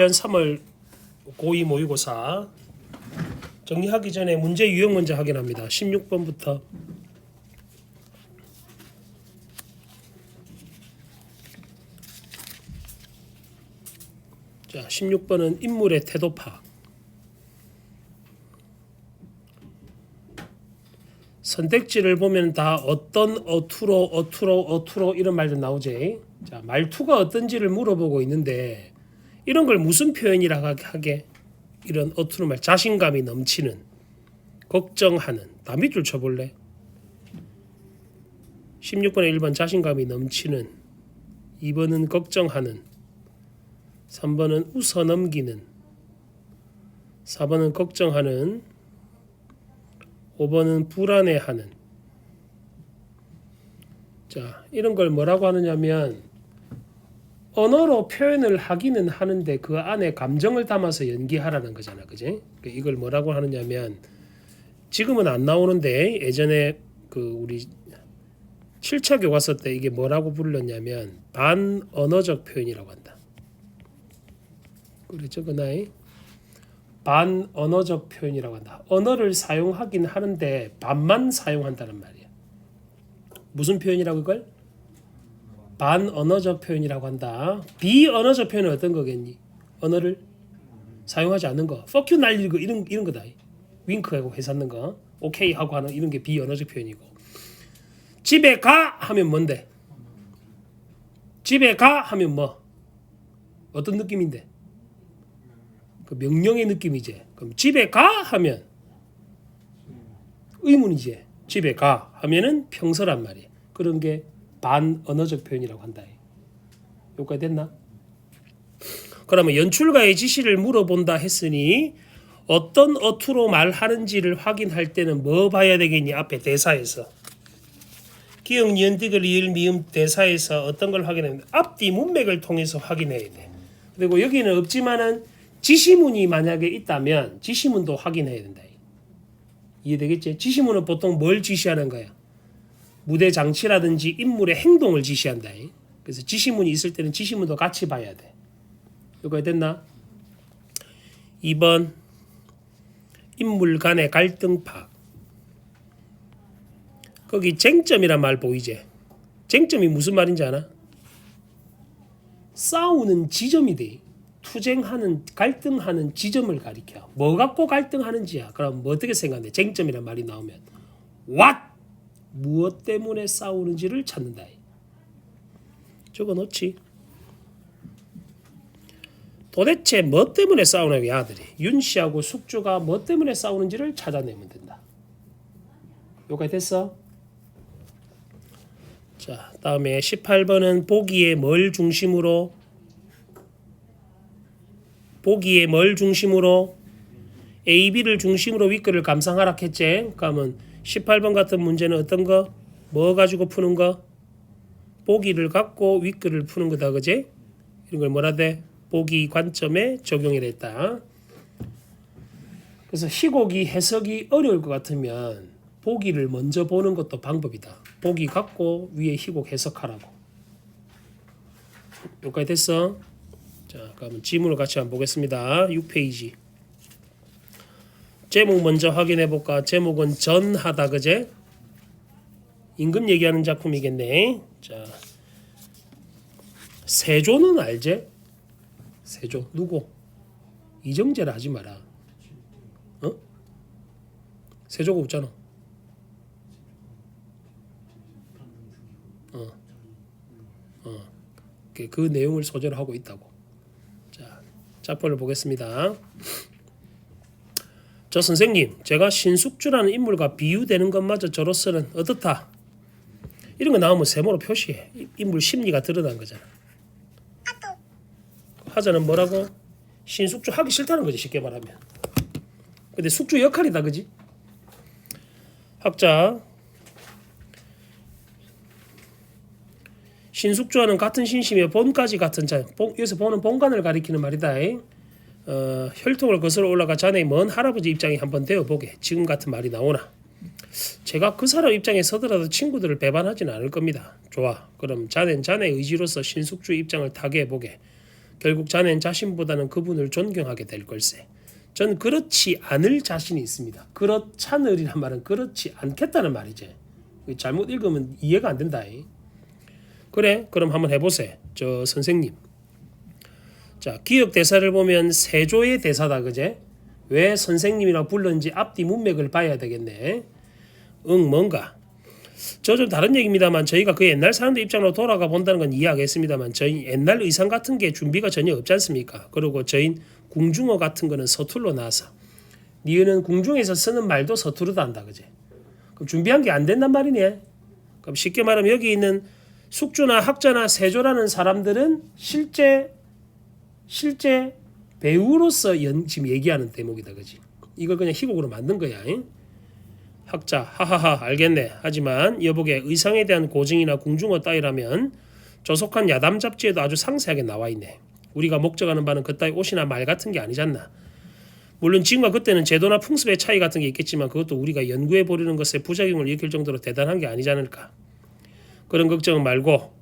2018년 3월 고2 모의고사 정리하기 전에 문제 유형 먼저 확인합니다. 16번부터 자, 16번은 인물의 태도 파악. 선택지를 보면 다 어떤 어투로 이런 말도 나오지. 자, 말투가 어떤지를 물어보고 있는데 이런 걸 무슨 표현이라 하게? 이런 어투로 말, 자신감이 넘치는, 걱정하는. 다 밑줄 쳐볼래? 16번에 1번 자신감이 넘치는, 2번은 걱정하는, 3번은 웃어넘기는, 4번은 걱정하는, 5번은 불안해하는. 자, 이런 걸 뭐라고 하느냐면 언어로 표현을 하기는 하는데 그 안에 감정을 담아서 연기하라는 거잖아, 그지? 이걸 뭐라고 하느냐면 지금은 안 나오는데 예전에 그 우리 7차 교과서 때 이게 뭐라고 불렀냐면 반언어적 표현이라고 한다. 그랬죠, 그나이? 반언어적 표현이라고 한다. 언어를 사용하긴 하는데 반만 사용한다는 말이야. 무슨 표현이라고 그걸? 반언어적 표현이라고 한다. 비언어적 표현은 어떤 거겠니? 언어를 사용하지 않는 거. fuck you 날리고 이런 거다. 윙크하고 회사는 거. 오케이 하고 하는 이런 게 비언어적 표현이고. 집에 가 하면 뭔데? 집에 가 하면 뭐? 어떤 느낌인데? 그 명령의 느낌이지. 그럼 집에 가 하면 의문이지. 집에 가 하면은 평서란 말이야. 그런 게 반언어적 표현이라고 한다. 여기까지 됐나? 그러면 연출가의 지시를 물어본다 했으니 어떤 어투로 말하는지를 확인할 때는 뭐 봐야 되겠니? 앞에 대사에서 기역, 니은, 디귿, 리을, 미음 대사에서 어떤 걸 확인합니다. 앞뒤 문맥을 통해서 확인해야 돼. 그리고 여기는 없지만은 지시문이 만약에 있다면 지시문도 확인해야 된다. 이해되겠지? 지시문은 보통 뭘 지시하는 거야? 무대 장치라든지 인물의 행동을 지시한다. 그래서 지시문이 있을 때는 지시문도 같이 봐야 돼. 여기까지 됐나? 2번 인물 간의 갈등 파악. 거기 쟁점이란 말 보이지? 쟁점이 무슨 말인지 아나? 싸우는 지점이 돼. 투쟁하는, 갈등하는 지점을 가리켜. 뭐 갖고 갈등하는지야. 그럼 뭐 어떻게 생각해? 쟁점이란 말이 나오면 What? 무엇 때문에 싸우는지를 찾는다. 적어놓지. 도대체 뭐 때문에 싸우냐고 이 아들이. 윤 씨하고 숙주가 뭐 때문에 싸우는지를 찾아내면 된다. 여기까지 됐어? 자, 다음에 18번은 보기에 뭘 중심으로 A, B를 중심으로 윗글을 감상하라 했지. 그러면 18번 같은 문제는 어떤 거? 뭐 가지고 푸는 거? 보기를 갖고 윗글을 푸는 거다, 그지? 이런 걸 뭐라 돼? 보기 관점에 적용이 됐다. 그래서 희곡이 해석이 어려울 것 같으면 보기를 먼저 보는 것도 방법이다. 보기 갖고 위에 희곡 해석하라고. 여기까지 됐어? 자, 그러면 지문을 같이 한번 보겠습니다. 6페이지. 제목 먼저 확인해 볼까? 제목은 전하다, 그제? 임금 얘기하는 작품이겠네. 자, 세조는 알제? 세조 누구? 이정재를 하지 마라. 어? 세조가 없잖아. 그 내용을 소재로 하고 있다고. 자, 작품을 보겠습니다. 저 선생님, 제가 신숙주라는 인물과 비유되는 것마저 저로서는 어떻다? 이런 거 나오면 세모로 표시해. 인물 심리가 드러난 거잖아. 하자는 뭐라고? 신숙주 하기 싫다는 거지, 쉽게 말하면. 근데 숙주 역할이다, 그지? 학자 신숙주와는 같은 신심에 본까지 같은 자. 여기서 보는 본관을 가리키는 말이다. 혈통을 거슬러 올라가 자네의 먼 할아버지 입장에 한번 되어보게. 지금 같은 말이 나오나? 제가 그 사람 입장에 서더라도 친구들을 배반하지는 않을 겁니다. 좋아. 그럼 자넨 자네의 의지로서 신숙주의 입장을 타개해보게. 결국 자네는 자신보다는 그분을 존경하게 될 걸세. 전 그렇지 않을 자신이 있습니다. 그렇잖으리란 말은 그렇지 않겠다는 말이지. 잘못 읽으면 이해가 안 된다. 그래, 그럼 한번 해보세요. 저 선생님. 자, 기억 대사를 보면 세조의 대사다, 그제? 왜 선생님이라고 불렀는지 앞뒤 문맥을 봐야 되겠네. 뭔가. 저 좀 다른 얘기입니다만 저희가 그 옛날 사람들 입장으로 돌아가 본다는 건 이해하겠습니다만 저희 옛날 의상 같은 게 준비가 전혀 없지 않습니까? 그리고 저희 궁중어 같은 거는 서툴러 나와서 니은은 궁중에서 쓰는 말도 서투르다 한다, 그제? 그럼 준비한 게 안 된단 말이네. 그럼 쉽게 말하면 여기 있는 숙주나 학자나 세조라는 사람들은 실제 배우로서 지금 얘기하는 대목이다, 그지? 이걸 그냥 희곡으로 만든 거야. 학자, 하하하, 알겠네. 하지만 여보게 의상에 대한 고증이나 궁중어 따위라면 조속한 야담 잡지에도 아주 상세하게 나와 있네. 우리가 목적하는 바는 그따위 옷이나 말 같은 게 아니잖나. 물론 지금과 그때는 제도나 풍습의 차이 같은 게 있겠지만 그것도 우리가 연구해 보려는 것에 부작용을 일으킬 정도로 대단한 게 아니지 않을까. 그런 걱정은 말고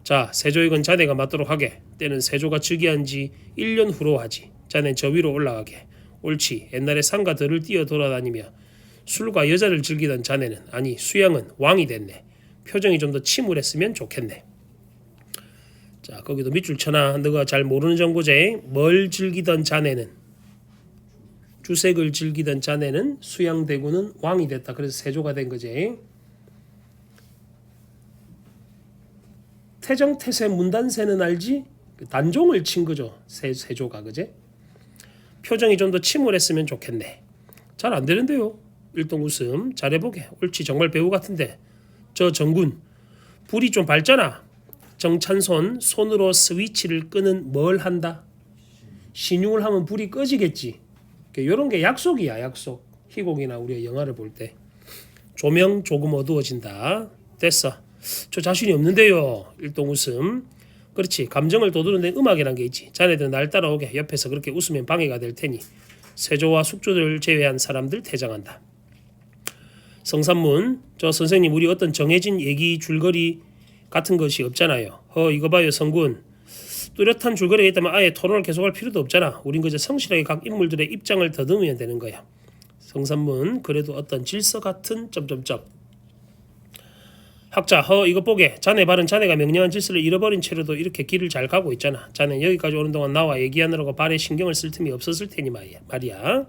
자, 세조익은 자네가 맡도록 하게. 때는 세조가 즉위한 지 1년 후로 하지. 자넨 저 위로 올라가게. 옳지. 옛날에 산과 들을 뛰어 돌아다니며 술과 여자를 즐기던 자네는 아니 수양은 왕이 됐네. 표정이 좀 더 침울했으면 좋겠네. 자, 거기도 밑줄 쳐놔. 너가 잘 모르는 정보제. 뭘 즐기던 자네는 주색을 즐기던 자네는 수양대군은 왕이 됐다. 그래서 세조가 된 거지. 태정태세 문단세는 알지? 단종을 친 거죠. 세조가, 그제? 표정이 좀 더 침울했으면 좋겠네. 잘 안 되는데요. 일동 웃음. 잘해보게. 옳지. 정말 배우 같은데. 저 정군. 불이 좀 밝잖아. 정찬손. 손으로 스위치를 끄는 뭘 한다? 신용을 하면 불이 꺼지겠지. 이런 게 약속이야. 약속. 희곡이나 우리가 영화를 볼 때. 조명 조금 어두워진다. 됐어. 저 자신이 없는데요. 일동 웃음. 그렇지. 감정을 돋우는 음악이란 게 있지. 자네들 날 따라오게. 옆에서 그렇게 웃으면 방해가 될 테니 세조와 숙주들을 제외한 사람들 퇴장한다. 성산문. 저 선생님 우리 어떤 정해진 얘기 줄거리 같은 것이 없잖아요. 이거 봐요 성군. 뚜렷한 줄거리가 있다면 아예 토론을 계속할 필요도 없잖아. 우린 그저 성실하게 각 인물들의 입장을 더듬으면 되는 거야. 성산문. 그래도 어떤 질서 같은 점점점. 학자. 이거 보게. 자네 발은 자네가 명령한 질서를 잃어버린 채로도 이렇게 길을 잘 가고 있잖아. 자네 여기까지 오는 동안 나와 얘기하느라고 발에 신경을 쓸 틈이 없었을 테니 말이야.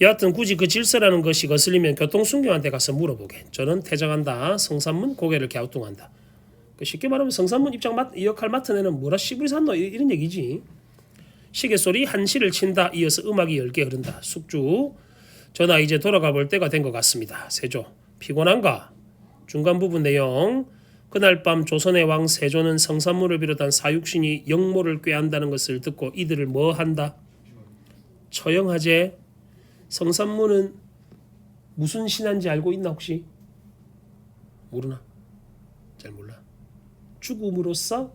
여하튼 굳이 그 질서라는 것이 거슬리면 교통순경한테 가서 물어보게. 저는 퇴장한다. 성산문 고개를 갸우뚱한다. 쉽게 말하면 성산문 입장 이 역할 맡은 애는 뭐라 씨부리 샀노 이런 얘기지. 시계소리 한시를 친다. 이어서 음악이 10개 흐른다. 숙주. 전하 이제 돌아가 볼 때가 된 것 같습니다. 세조. 피곤한가? 중간 부분 내용. 그날 밤 조선의 왕 세조는 성산문을 비롯한 사육신이 영모를 꾀한다는 것을 듣고 이들을 뭐 한다? 처형하제. 성산문은 무슨 신한지 알고 있나 혹시? 모르나? 잘 몰라. 죽음으로써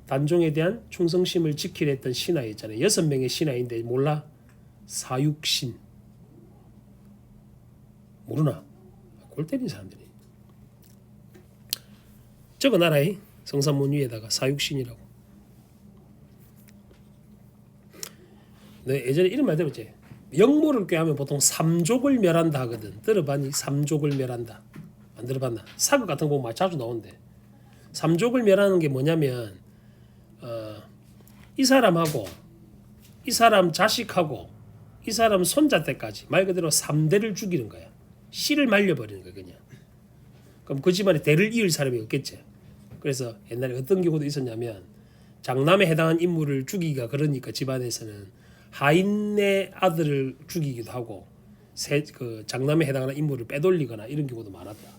단종에 대한 충성심을 지키려 했던 신하였잖아요. 6명의 신하인데 몰라? 사육신. 모르나? 골 때린 사람들이. 적어놔라이. 성산문 위에다가 사육신이라고. 네, 예전에 이런 말 들었지. 영모를 꾀하면 보통 삼족을 멸한다 하거든. 들어봤니? 삼족을 멸한다. 안 들어봤나? 사극 같은 거 보면 자주 나온대. 삼족을 멸하는 게 뭐냐면 이 사람하고 이 사람 자식하고 이 사람 손자 때까지 말 그대로 3대를 죽이는 거야. 씨를 말려버리는 거야 그냥. 그럼 그 집안에 대를 이을 사람이 없겠지. 그래서 옛날에 어떤 경우도 있었냐면 장남에 해당한 인물을 죽이기가 그러니까 집안에서는 하인의 아들을 죽이기도 하고 그 장남에 해당하는 인물을 빼돌리거나 이런 경우도 많았다.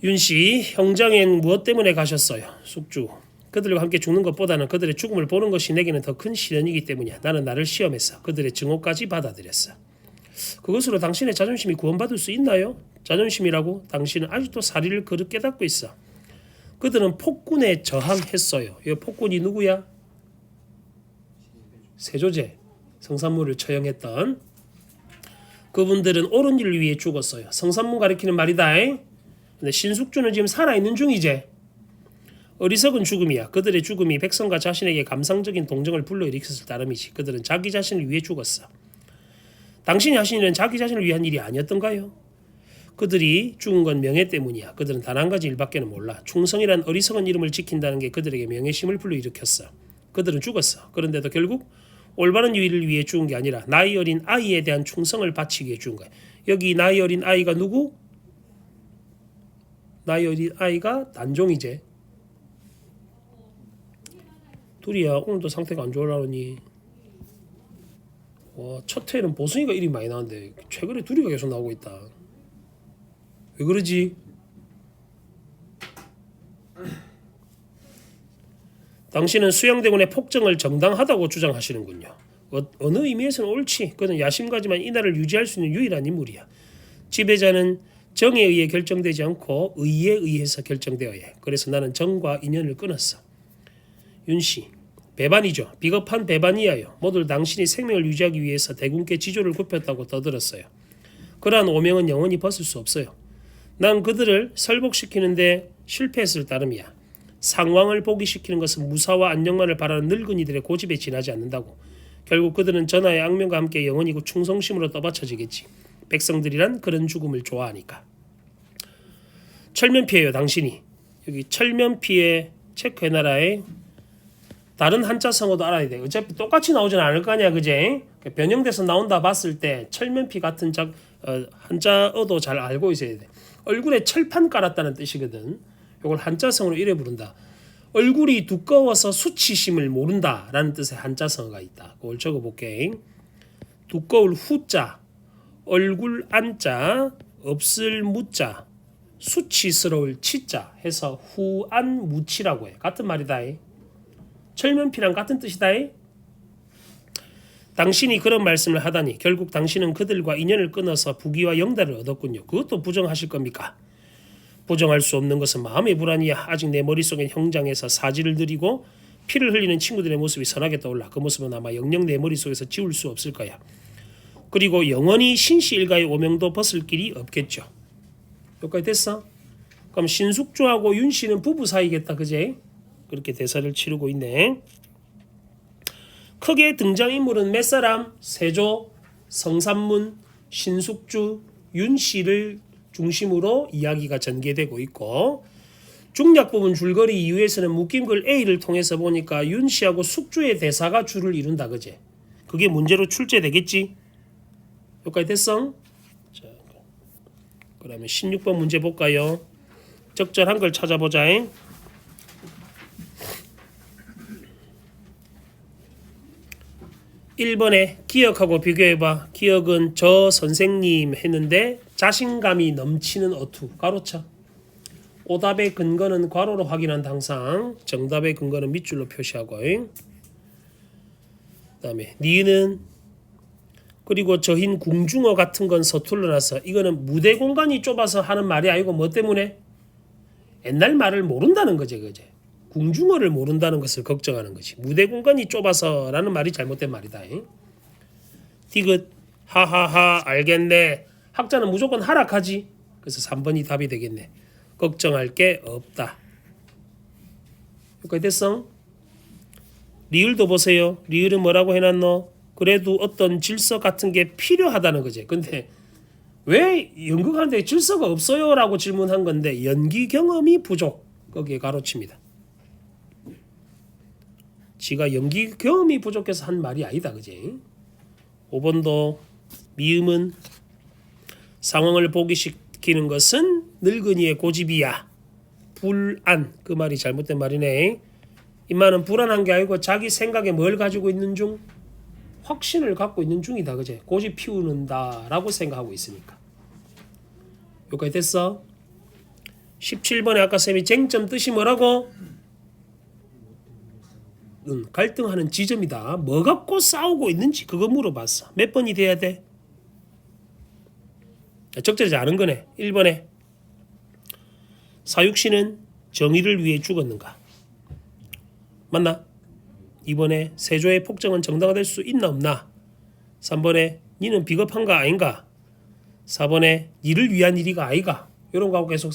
윤씨 형장엔 무엇 때문에 가셨어요? 숙주. 그들과 함께 죽는 것보다는 그들의 죽음을 보는 것이 내게는 더 큰 시련이기 때문이야. 나는 나를 시험했어. 그들의 증오까지 받아들였어. 그것으로 당신의 자존심이 구원받을 수 있나요? 자존심이라고? 당신은 아직도 사리를 그릇 깨닫고 있어. 그들은 폭군에 저항했어요. 이 폭군이 누구야? 세조제. 성산문을 처형했던 그분들은 옳은 일을 위해 죽었어요. 성산문 가리키는 말이다. 근데 신숙주는 지금 살아있는 중이제. 어리석은 죽음이야. 그들의 죽음이 백성과 자신에게 감상적인 동정을 불러일으켰을 따름이지. 그들은 자기 자신을 위해 죽었어. 당신이 하신 일은 자기 자신을 위한 일이 아니었던가요? 그들이 죽은 건 명예 때문이야. 그들은 단 한 가지 일밖에는 몰라. 충성이란 어리석은 이름을 지킨다는 게 그들에게 명예심을 불러일으켰어. 그들은 죽었어. 그런데도 결국 올바른 유의를 위해 죽은 게 아니라 나이 어린 아이에 대한 충성을 바치기 위해 죽은 거야. 여기 나이 어린 아이가 누구? 나이 어린 아이가 단종이제. 둘이야. 오늘도 상태가 안 좋으라니. 와, 첫 회는 보승이가 일이 많이 나왔는데 최근에 둘이가 계속 나오고 있다. 왜 그러지? 당신은 수양대군의 폭정을 정당하다고 주장하시는군요. 어느 의미에서는 옳지. 그는 야심가지만 이 나라를 유지할 수 있는 유일한 인물이야. 지배자는 정에 의해 결정되지 않고 의에 의해서 결정되어야 해. 그래서 나는 정과 인연을 끊었어. 윤씨, 배반이죠. 비겁한 배반이야요. 모두 당신이 생명을 유지하기 위해서 대군께 지조를 굽혔다고 떠들었어요. 그러한 오명은 영원히 벗을 수 없어요. 난 그들을 설복시키는데 실패했을 따름이야. 상황을 포기시키는 것은 무사와 안녕만을 바라는 늙은이들의 고집에 지나지 않는다고. 결국 그들은 전하의 악명과 함께 영원히 그 충성심으로 떠받쳐지겠지. 백성들이란 그런 죽음을 좋아하니까. 철면피해요. 당신이. 여기 철면피해 체크해놔라에 다른 한자성어도 알아야 돼. 어차피 똑같이 나오진 않을 거 아니야. 그제? 변형돼서 나온다 봤을 때 철면피 같은 한자어도 잘 알고 있어야 돼. 얼굴에 철판 깔았다는 뜻이거든. 이걸 한자성어로 이래 부른다. 얼굴이 두꺼워서 수치심을 모른다라는 뜻의 한자성어가 있다. 그걸 적어볼게. 두꺼울 후자, 얼굴 안자, 없을 무자, 수치스러울 치자 해서 후안무치라고 해. 같은 말이다. 철면피랑 같은 뜻이다. 당신이 그런 말씀을 하다니 결국 당신은 그들과 인연을 끊어서 부귀와 영달을 얻었군요. 그것도 부정하실 겁니까? 부정할 수 없는 것은 마음의 불안이야. 아직 내 머릿속엔 형장에서 사지를 들이고 피를 흘리는 친구들의 모습이 선하게 떠올라. 그 모습은 아마 영영 내 머릿속에서 지울 수 없을 거야. 그리고 영원히 신씨 일가의 오명도 벗을 길이 없겠죠. 여기까지 됐어? 그럼 신숙주하고 윤씨는 부부 사이겠다. 그제? 그렇게 대사를 치르고 있네. 크게 등장인물은 몇 사람? 세조, 성삼문, 신숙주, 윤씨를 중심으로 이야기가 전개되고 있고, 중략 부분 줄거리 이후에서는 묶임글 A를 통해서 보니까 윤씨하고 숙주의 대사가 줄을 이룬다. 그제? 그게 문제로 출제되겠지? 여기까지 됐어? 자, 그러면 16번 문제 볼까요? 적절한 걸 찾아보자. 1번에 기억하고 비교해봐. 기억은 저 선생님 했는데 자신감이 넘치는 어투. 가로차. 오답의 근거는 괄호로 확인한다. 항상 정답의 근거는 밑줄로 표시하고. 그 다음에 니은 그리고 저흰 궁중어 같은 건 서툴러놔서 이거는 무대 공간이 좁아서 하는 말이 아니고 뭐 때문에? 옛날 말을 모른다는 거지. 그제? 궁중어를 모른다는 것을 걱정하는 거지. 무대 공간이 좁아서라는 말이 잘못된 말이다. 디귿 하하하 알겠네. 학자는 무조건 하락하지. 그래서 3번이 답이 되겠네. 걱정할 게 없다. 여기까지 됐어? 리을도 보세요. 리을은 뭐라고 해놨노? 그래도 어떤 질서 같은 게 필요하다는 거지. 근데 왜 연극하는데 질서가 없어요? 라고 질문한 건데 연기 경험이 부족. 거기에 가로칩니다. 지가 연기 경험이 부족해서 한 말이 아니다. 그지? 5번도 미음은 상황을 포기시키는 것은 늙은이의 고집이야. 불안. 그 말이 잘못된 말이네. 이 말은 불안한 게 아니고 자기 생각에 뭘 가지고 있는 중? 확신을 갖고 있는 중이다. 그제? 고집 피우는다 라고 생각하고 있으니까. 여기까지 됐어? 17번에 아까 쌤이 쟁점 뜻이 뭐라고? 갈등하는 지점이다. 뭐 갖고 싸우고 있는지 그거 물어봤어. 몇 번이 돼야 돼? 적절하지 않은 거네. 1번에 사육씨는 정의를 위해 죽었는가? 맞나? 2번에 세조의 폭정은 정당화될 수 있나 없나? 3번에 니는 비겁한가 아닌가? 4번에 니를 위한 일이가 아이가? 이런 거하고 계속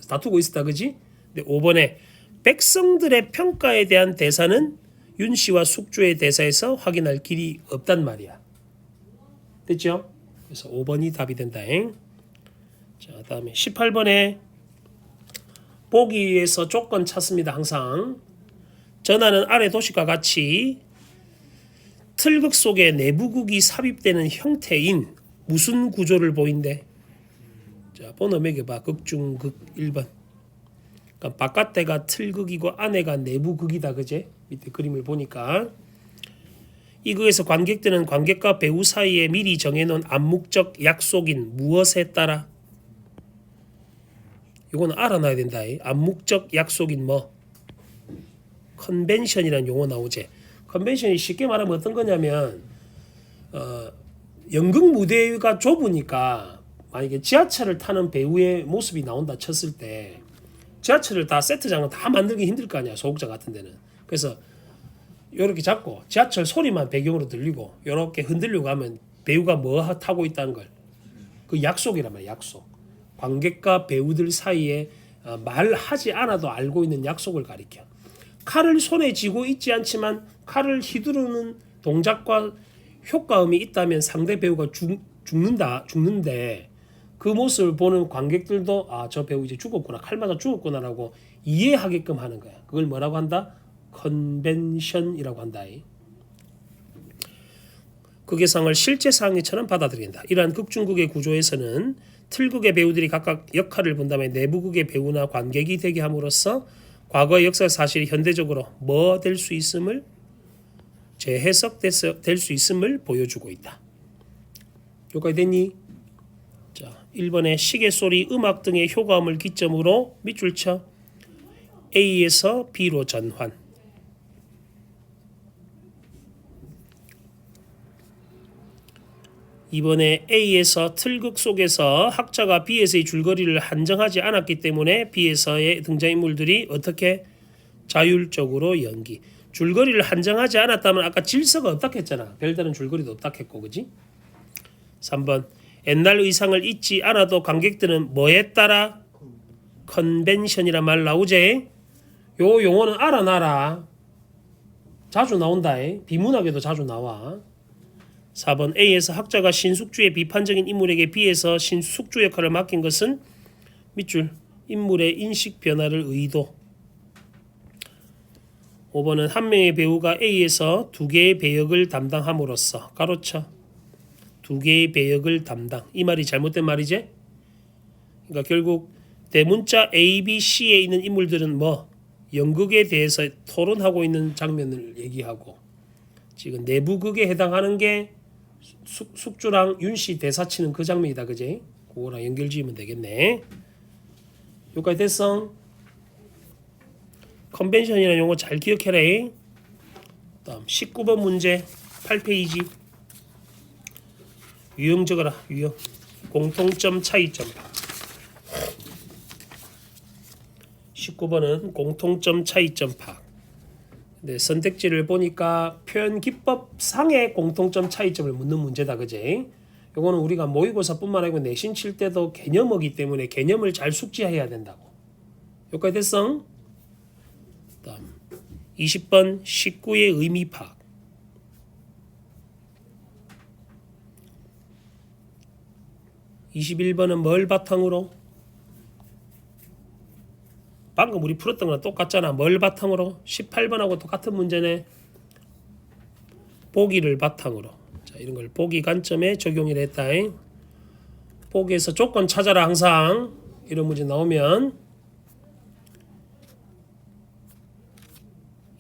다투고 있었다. 그지? 근데 5번에 백성들의 평가에 대한 대사는 윤씨와 숙주의 대사에서 확인할 길이 없단 말이야. 됐죠? 그래서 5번이 답이 된다. 자, 다음에 18번에 보기에서 조건 찾습니다. 항상 전하는 아래 도식과 같이 틀극 속에 내부극이 삽입되는 형태인 무슨 구조를 보인대? 자, 번호 매겨봐. 극중극 1번. 그러니까 바깥에가 틀극이고 안에가 내부극이다. 그제? 밑에 그림을 보니까 이 극에서 관객들은 관객과 배우 사이에 미리 정해놓은 암묵적 약속인 무엇에 따라, 이거는 알아놔야 된다. 암묵적 약속인 뭐 컨벤션이라는 용어 나오지. 컨벤션이 쉽게 말하면 어떤 거냐면 연극 무대가 좁으니까 만약에 지하철을 타는 배우의 모습이 나온다 쳤을 때 지하철을 다 세트장을 다 만들기 힘들 거 아니야. 소극장 같은 데는. 그래서 이렇게 잡고 지하철 소리만 배경으로 들리고 이렇게 흔들려고 하면 배우가 뭐 타고 있다는 걸, 그 약속이란 말이야. 약속. 관객과 배우들 사이에 말하지 않아도 알고 있는 약속을 가리켜. 칼을 손에 쥐고 있지 않지만 칼을 휘두르는 동작과 효과음이 있다면 상대 배우가 죽는데 그 모습을 보는 관객들도 저 배우 이제 죽었구나, 칼 맞아 죽었구나라고 이해하게끔 하는 거야. 그걸 뭐라고 한다? 컨벤션이라고 한다. 극의 상을 실제 상황처럼 받아들인다. 이러한 극중극의 구조에서는 틀극의 배우들이 각각 역할을 본다면 내부극의 배우나 관객이 되게 함으로써 과거의 역사 사실이 현대적으로 뭐 될 수 있음을 재해석될 수 있음을 보여주고 있다. 여기까지 됐니? 자, 1번에 시계 소리, 음악 등의 효과음을 기점으로 밑줄 쳐 A에서 B로 전환. 2번에 A에서 틀극 속에서 학자가 B에서의 줄거리를 한정하지 않았기 때문에 B에서의 등장인물들이 어떻게 자율적으로 연기. 줄거리를 한정하지 않았다면 아까 질서가 없다 했잖아. 별다른 줄거리도 없다 했고, 그지? 3번 옛날 의상을 잊지 않아도 관객들은 뭐에 따라 컨벤션이란 말 나오지? 요 용어는 알아놔라. 자주 나온다. 비문학에도 자주 나와. 4번 A에서 학자가 신숙주의 비판적인 인물에게 B에서 신숙주 역할을 맡긴 것은 밑줄 인물의 인식 변화를 의도. 5번은 한 명의 배우가 A에서 두 개의 배역을 담당함으로써 가로쳐 두 개의 배역을 담당. 이 말이 잘못된 말이지? 그러니까 결국 대문자 A, B, C에 있는 인물들은 뭐 연극에 대해서 토론하고 있는 장면을 얘기하고 지금 내부극에 해당하는 게 숙주랑 윤씨 대사 치는 그 장면이다. 그지? 그거랑 연결 지으면 되겠네. 여기까지 됐어? 컨벤션이라는 용어 잘 기억해라. 다음 19번 문제 8페이지. 유형 적어라. 유형. 공통점 차이점. 19번은 공통점 차이점 파악. 네, 선택지를 보니까 표현 기법상의 공통점 차이점을 묻는 문제다. 그지? 요거는 우리가 모의고사뿐만 아니고 내신 칠 때도 개념어기 때문에 개념을 잘 숙지해야 된다고. 여기까지 됐어? 다음 20번 19의 의미 파악. 21번은 뭘 바탕으로? 방금 우리 풀었던 거랑 똑같잖아. 뭘 바탕으로? 18번하고 똑같은 문제네. 보기를 바탕으로. 자, 이런 걸 보기 관점에 적용을 했다. 보기에서 조건 찾아라. 항상 이런 문제 나오면.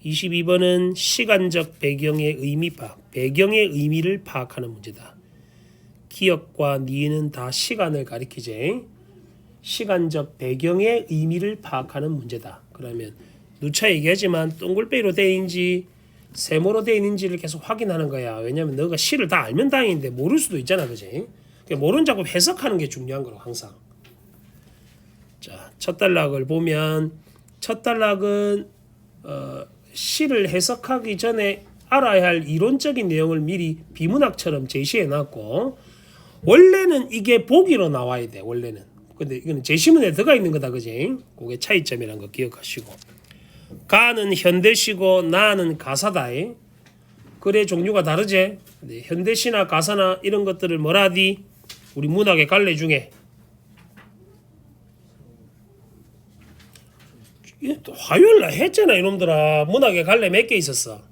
22번은 시간적 배경의 의미 파악. 배경의 의미를 파악하는 문제다. 기억과 니은 다 시간을 가리키지. 시간적 배경의 의미를 파악하는 문제다. 그러면 누차 얘기하지만 동글뱅이로 되어 있는지 세모로 되어 있는지를 계속 확인하는 거야. 왜냐면 너가 시를 다 알면 다행인데 모를 수도 있잖아. 그지? 모른 작업 해석하는 게 중요한 거로 항상. 자, 첫 단락을 보면 첫 단락은 시를 해석하기 전에 알아야 할 이론적인 내용을 미리 비문학처럼 제시해 놨고 원래는 이게 보기로 나와야 돼. 원래는. 근데 이거는 제시문에 들어가 있는 거다. 그지? 그게 차이점이라는 거 기억하시고. 가는 현대시고 나는 가사다. 글의 종류가 다르지. 네, 현대시나 가사나 이런 것들을 뭐라 하디? 우리 문학의 갈래 중에 화요일날 했잖아 이놈들아. 문학의 갈래 몇 개 있었어?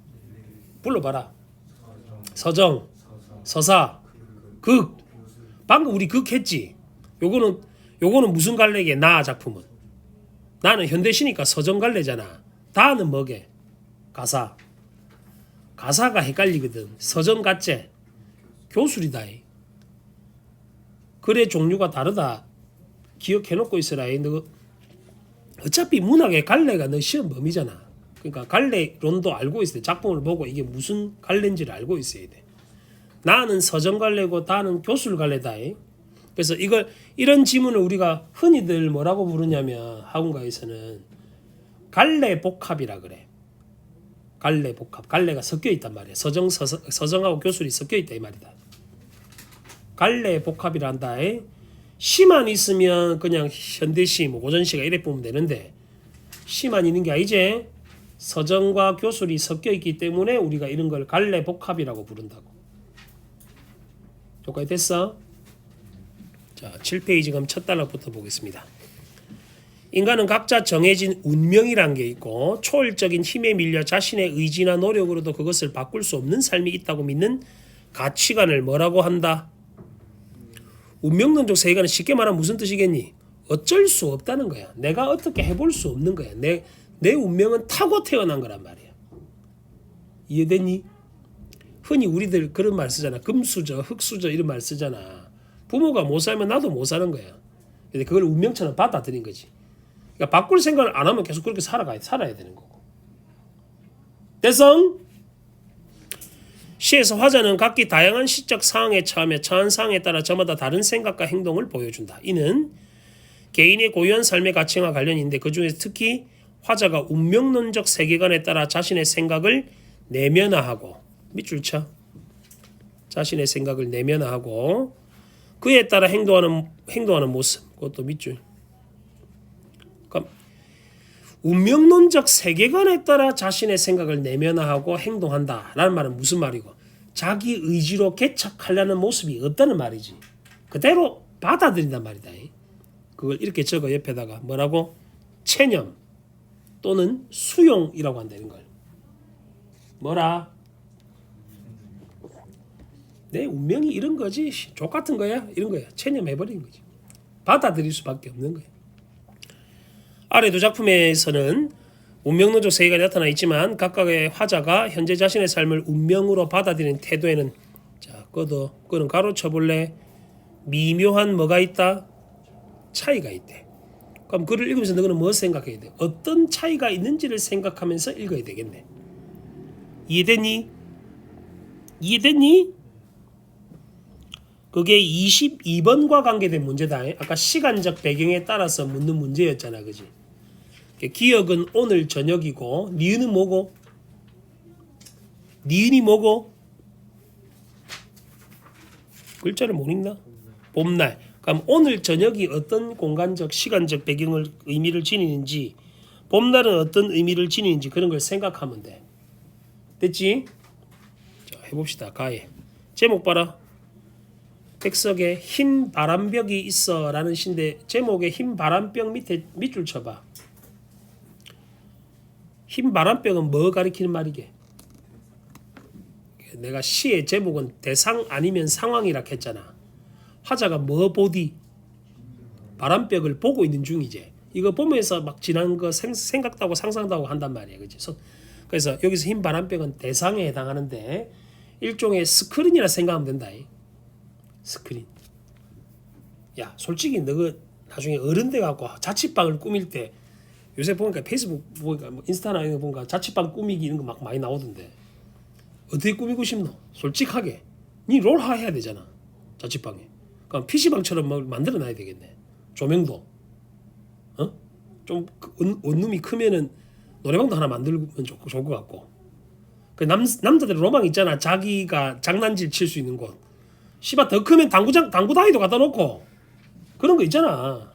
불러봐라. 서정, 서사, 극. 방금 우리 극 했지. 요거는 무슨 갈래게? 나 작품은. 나는 현대시니까 서정 갈래잖아. 다는 뭐게? 가사. 가사가 헷갈리거든. 서정 같제. 교술이다. 글의 종류가 다르다. 기억해놓고 있어라. 너 어차피 문학의 갈래가 너 시험 범위잖아. 그러니까 갈래론도 알고 있어야 돼. 작품을 보고 이게 무슨 갈래인지를 알고 있어야 돼. 나는 서정 갈래고 다는 교술 갈래다. 그래서 이런 지문을 우리가 흔히들 뭐라고 부르냐면 학원가에서는 갈래 복합이라 그래. 갈래 복합. 갈래가 섞여 있단 말이야. 서정하고 교술이 섞여 있다 이 말이다. 갈래 복합이라 한다. 시만 있으면 그냥 현대시, 고전시가 이래 보면 되는데 시만 있는 게 아니지. 서정과 교술이 섞여 있기 때문에 우리가 이런 걸 갈래 복합이라고 부른다고. 여기까지 됐어? 자, 7페이지 그럼 첫 단락부터 보겠습니다. 인간은 각자 정해진 운명이란 게 있고 초월적인 힘에 밀려 자신의 의지나 노력으로도 그것을 바꿀 수 없는 삶이 있다고 믿는 가치관을 뭐라고 한다? 운명론적 세계관은 쉽게 말하면 무슨 뜻이겠니? 어쩔 수 없다는 거야. 내가 어떻게 해볼 수 없는 거야. 내 운명은 타고 태어난 거란 말이야. 이해됐니? 흔히 우리들 그런 말 쓰잖아. 금수저, 흙수저 이런 말 쓰잖아. 부모가 못 살면 나도 못 사는 거야. 근데 그걸 운명처럼 받아들인 거지. 그러니까 바꿀 생각을 안 하면 계속 그렇게 살아야 되는 거고. 됐어? 시에서 화자는 각기 다양한 시적 상황에 처하며 처한 상황에 따라 저마다 다른 생각과 행동을 보여준다. 이는 개인의 고유한 삶의 가치와 관련이 있는데 그중에서 특히 화자가 운명론적 세계관에 따라 자신의 생각을 내면화하고 밑줄 쳐. 자신의 생각을 내면화하고 그에 따라 행동하는 모습. 그것도 밑줄. 그러니까 운명론적 세계관에 따라 자신의 생각을 내면화하고 행동한다라는 말은 무슨 말이고? 자기 의지로 개척하려는 모습이 없다는 말이지. 그대로 받아들인단 말이다. 그걸 이렇게 적어 옆에다가 뭐라고? 체념 또는 수용이라고 한다는 걸. 뭐라? 내 운명이 이런 거지. 족 같은 거야. 이런 거야. 체념해버리는 거지. 받아들일 수밖에 없는 거야. 아래 두 작품에서는 운명론적 세계가 나타나 있지만 각각의 화자가 현재 자신의 삶을 운명으로 받아들이는 태도에는 자, 그거는 가로쳐볼래? 미묘한 뭐가 있다? 차이가 있대. 그럼 글을 읽으면서 너는 뭐 생각해야 돼? 어떤 차이가 있는지를 생각하면서 읽어야 되겠네. 이해됐니? 그게 22번과 관계된 문제다. 아까 시간적 배경에 따라서 묻는 문제였잖아. 그지? 기억은 오늘 저녁이고 니은은 뭐고? 니은이 뭐고? 글자를 못 읽나? 봄날. 그럼 오늘 저녁이 어떤 공간적 시간적 배경을 의미를 지니는지 봄날은 어떤 의미를 지니는지 그런 걸 생각하면 돼. 됐지? 자, 해봅시다. 가해. 제목 봐라. 백석에 흰 바람벽이 있어 라는 시인데 제목에 흰 바람벽 밑에 밑줄 쳐봐. 흰 바람벽은 뭐 가리키는 말이게? 내가 시의 제목은 대상 아니면 상황이라 했잖아. 화자가 뭐 보디? 바람벽을 보고 있는 중이지. 이거 보면서 막 지난 거 생각도 하고 상상도 하고 한단 말이야. 그치? 그래서 여기서 흰 바람벽은 대상에 해당하는데 일종의 스크린이라 생각하면 된다. 스크린. 야, 솔직히 너가 나중에 어른 돼 갖고 자취방을 꾸밀 때 요새 보니까 페이스북 보니까 뭐 인스타나 이런 거 보니까 자취방 꾸미기 이런 거 막 많이 나오던데 어떻게 꾸미고 싶노? 솔직하게 니 롤하 해야 되잖아. 자취방에. 그럼 PC방처럼 막 만들어 놔야 되겠네. 조명도 좀 원룸이 크면은 노래방도 하나 만들면 좋을 것 같고. 그 남자들 로망 있잖아. 자기가 장난질 칠 수 있는 곳. 씨발 더 크면 당구 다이도 갖다 놓고 그런 거 있잖아.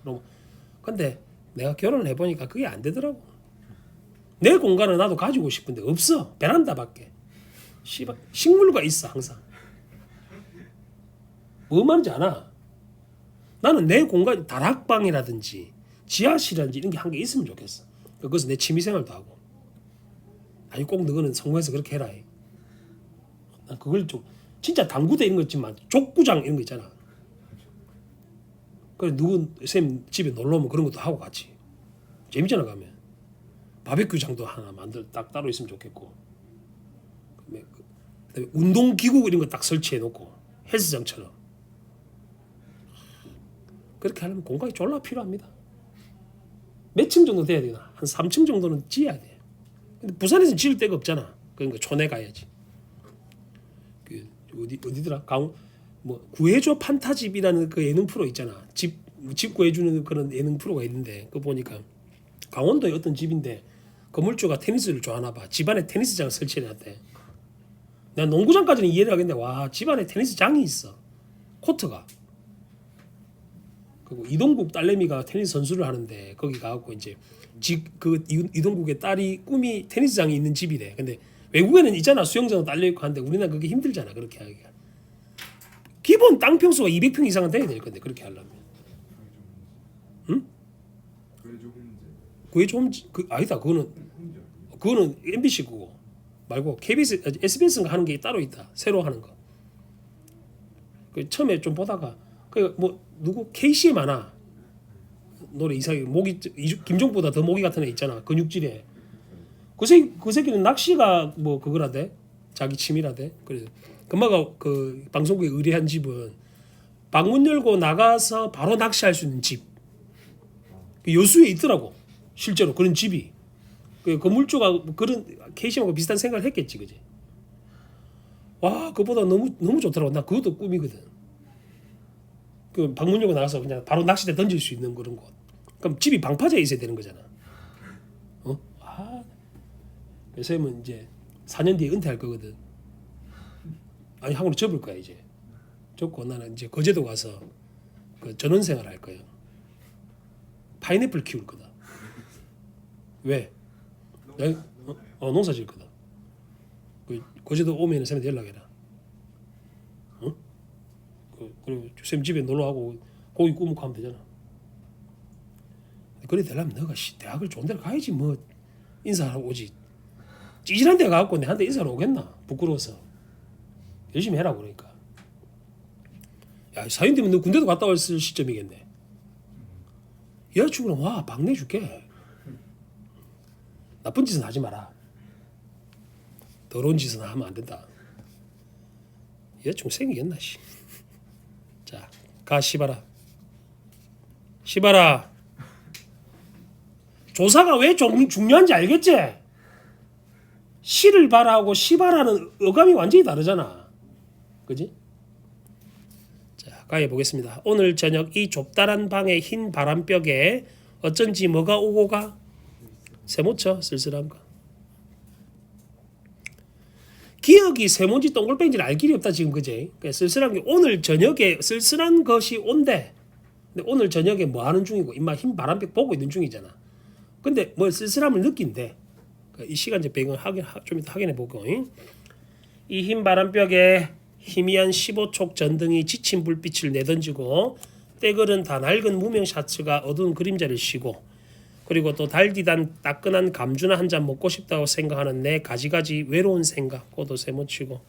근데 내가 결혼을 해보니까 그게 안 되더라고. 내 공간을 나도 가지고 싶은데 없어. 베란다밖에. 씨발 식물과 있어 항상. 뭐 말인지 아나? 나는 내 공간 다락방이라든지 지하실이라든지 이런 게 한 개 있으면 좋겠어. 그래서 내 취미생활도 하고. 아니 꼭 너는 성공해서 그렇게 해라. 난 그걸 좀 진짜 당구대 이런 거 있지만 족구장 이런 거 있잖아. 그래 누구 쌤 집에 놀러 오면 그런 것도 하고 같이 재밌잖아. 가면 바베큐장도 하나 만들 딱 따로 있으면 좋겠고. 그다음에 운동기구 이런 거 딱 설치해 놓고 헬스장처럼. 그렇게 하려면 공간이 졸라 필요합니다. 몇 층 정도 돼야 되나? 한 3층 정도는 지어야 돼. 근데 부산에서는 지을 데가 없잖아. 그러니까 촌에 가야지. 그 어디더라? 뭐 구해줘 판타집이라는 그 예능 프로 있잖아. 집 구해주는 그런 예능 프로가 있는데 그거 보니까 강원도의 어떤 집인데 건물주가 테니스를 좋아하나 봐. 집안에 테니스장을 설치해놨대. 내가 농구장까지는 이해를 하겠는데 와 집안에 테니스장이 있어. 코트가. 그리고 이동국 딸내미가 테니스 선수를 하는데 거기 가갖고 이제 그 이동국의 딸이 꿈이 테니스장이 있는 집이래. 근데 외국에는 있잖아 수영장도 딸려 있고 하는데 우리나라 그게 힘들잖아 그렇게 하기가. 기본 땅 평수가 200평 이상은 돼야 될 건데 그렇게 하려면. 응? 그게 좀 아니다. 그거는 MBC 그거 말고 KBS SBS가 하는 게 따로 있다. 새로 하는 거. 그 처음에 좀 보다가 그 뭐 누구 KCM 하나 노래 이상하게 목이 김종보다 더 목이 같은 애 있잖아. 근육질에. 그 새끼는 낚시가 뭐 그거라대. 자기 취미라대. 그래서 금마가 그 방송국에 의뢰한 집은 방문 열고 나가서 바로 낚시할 수 있는 집. 여수에 있더라고. 실제로 그런 집이. 그 건물주가 그런 KCM하고 비슷한 생각을 했겠지, 그지? 와, 그보다 너무 좋더라고. 나 그것도 꿈이거든. 그 방문 열고 나가서 그냥 바로 낚싯대 던질 수 있는 그런 곳. 그럼 집이 방파제에 있어야 되는 거잖아. 그래서 쌤은 이제 4년 뒤에 은퇴할 거거든. 아니 학원으로 접을 거야 이제. 접고 나는 이제 거제도 가서 그 전원생활 할 거예요. 파인애플 키울 거다. 왜? 농사 지을 거다. 그 거제도 오면은 쌤한테 연락해라. 그리고 쌤 집에 놀러 가고 고기 구우고 하면 되잖아. 그래 되려면 너가 대학을 좋은 데로 가야지 뭐 인사하고 오지. 찌질한 데 가갖고 내한테 인사를 오겠나? 부끄러워서. 열심히 해라 그러니까. 야 사연 되면 너 군대도 갔다 왔을 시점이겠네. 여자친구는 와 방 내줄게. 나쁜 짓은 하지 마라. 더러운 짓은 하면 안 된다. 여자친구 생기겠나 씨. 자, 가 시바라. 시바라. 조사가 왜 중요한지 알겠지? 시를 바라하고 시바라는 어감이 완전히 다르잖아. 그지? 자, 가해 보겠습니다. 오늘 저녁 이 좁다란 방의 흰 바람벽에 어쩐지 뭐가 오고 가? 세모쳐 쓸쓸한 거. 기억이 세모인지 동글뱅인지 알 길이 없다 지금 그지? 그러니까 쓸쓸한 게 오늘 저녁에 쓸쓸한 것이 온대. 근데 오늘 저녁에 뭐 하는 중이고 임마 흰 바람벽 보고 있는 중이잖아. 근데 뭐 쓸쓸함을 느낀대. 그러니까 이 시간 이제 배경 좀 이따 확인해 보고. 이 흰 바람벽에 희미한 15촉 전등이 지친 불빛을 내던지고 때걸은 다 낡은 무명 샤츠가 어두운 그림자를 쉬고 그리고 또 달디단 따끈한 감주나 한 잔 먹고 싶다고 생각하는 내 가지가지 외로운 생각 그것도 세모치고.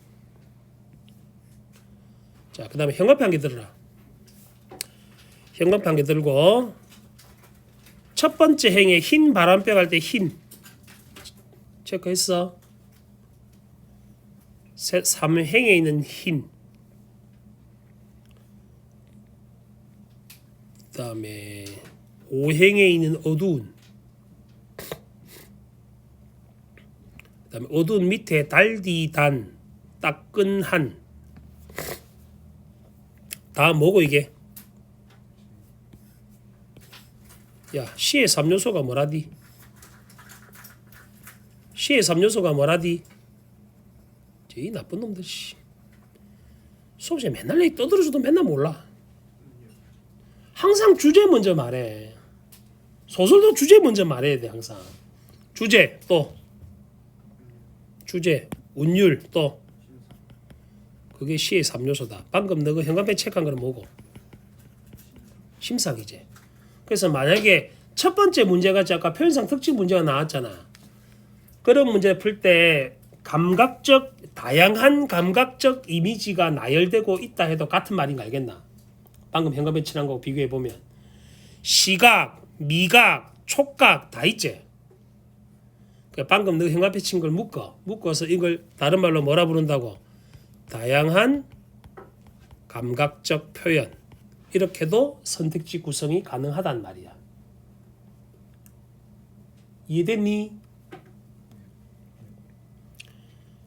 자, 그 다음에 현관표 한 개 들어라. 현관표 한 개 들고 첫 번째 행에 흰 바람벽 할 때 흰 체크했어. 3행에 있는 흰. 그 다음에 5행에 있는 어두운. 그 다음에 어두운 밑에 달디단 따끈한. 다 뭐고 이게? 야, 시의 3요소가 뭐라디? 시의 3요소가 뭐라디? 이 나쁜 놈들 씨. 수업시에 맨날 얘기 떠들어줘도 맨날 몰라. 항상 주제 먼저 말해. 소설도 주제 먼저 말해야 돼 항상. 주제 또 주제 운율 또 그게 시의 3요소다. 방금 너가 현관펜 체크한 거는 뭐고? 심상이지. 그래서 만약에 첫 번째 문제가 아까 표현상 특징 문제가 나왔잖아. 그런 문제 풀 때 다양한 감각적 이미지가 나열되고 있다 해도 같은 말인 거 알겠나? 방금 현관펜 칠한 거하고 비교해 보면 시각, 미각, 촉각 다 있지. 방금 너 현관펜 친 걸 묶어서 이걸 다른 말로 뭐라 부른다고? 다양한 감각적 표현. 이렇게도 선택지 구성이 가능하단 말이야. 이해됐니?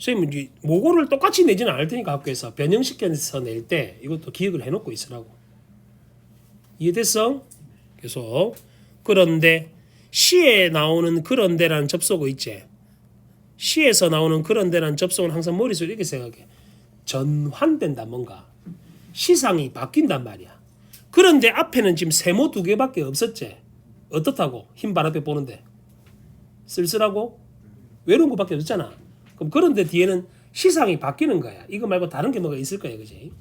선생님 모고를 똑같이 내지는 않을 테니까 학교에서 변형시켜서 낼 때 이것도 기억을 해놓고 있으라고. 이해됐어? 계속. 그런데 시에 나오는 그런데라는 접속어 있지. 시에서 나오는 그런데라는 접속은 항상 머릿속에 이렇게 생각해. 전환된다 뭔가. 시상이 바뀐단 말이야. 그런데 앞에는 지금 세모 2개밖에 없었지. 어떻다고? 흰 발 앞에 보는데. 쓸쓸하고 외로운 것밖에 없잖아. 그럼 그런데 뒤에는 시상이 바뀌는 거야. 이거 말고 다른 게 뭐가 있을 거야. 그지?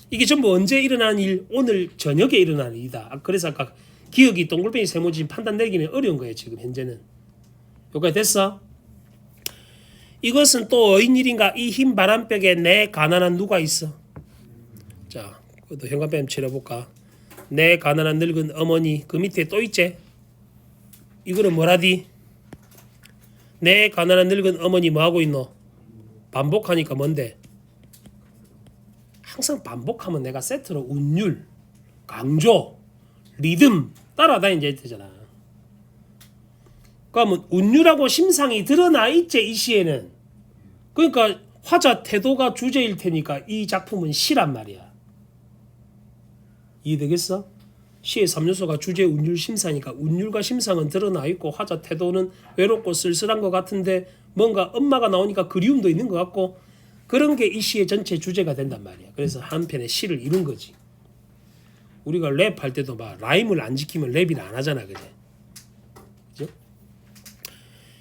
이게 전부 언제 일어난 일? 오늘 저녁에 일어난 일이다. 그래서 아까 기억이 동글뱅이 세모지 판단 내기는 어려운 거예요. 지금 현재는. 여기까지 됐어? 이것은 또 어인 일인가? 이 흰 바람벽에 내 가난한 누가 있어? 자, 그것도 현관펜 칠해볼까? 내 가난한 늙은 어머니 그 밑에 또 있지? 이거는 뭐라디? 내 가난한 늙은 어머니 뭐하고 있노? 반복하니까 뭔데? 항상 반복하면 내가 세트로 운율, 강조, 리듬 따라다니야 되잖아. 그러면 운율하고 심상이 드러나 있지 이 시에는. 그러니까 화자 태도가 주제일 테니까 이 작품은 시란 말이야. 이해되겠어? 시의 3요소가 주제, 운율, 심사니까 운율과 심상은 드러나 있고 화자 태도는 외롭고 쓸쓸한 것 같은데 뭔가 엄마가 나오니까 그리움도 있는 것 같고 그런 게 이 시의 전체 주제가 된단 말이야. 그래서 한 편의 시를 이룬 거지. 우리가 랩할 때도 막 라임을 안 지키면 랩을 안 하잖아. 그죠?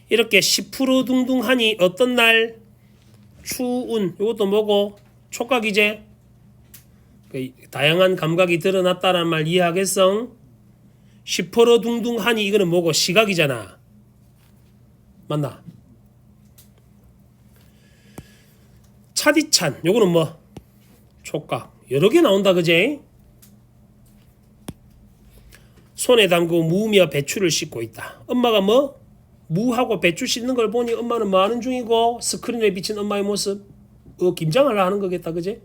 이렇게 시푸르둥둥하니 어떤 날 추운 이것도 뭐고 촉각이제 다양한 감각이 드러났다는 말 이해하겠어? 시퍼러둥둥하니 이거는 뭐고 시각이잖아. 맞나? 차디찬 요거는 뭐 촉각 여러 개 나온다 그제? 손에 담고 무며 배추를 씻고 있다. 엄마가 뭐? 무하고 배추 씻는 걸 보니 엄마는 뭐 하는 중이고 스크린에 비친 엄마의 모습 김장을 하는 거겠다 그제?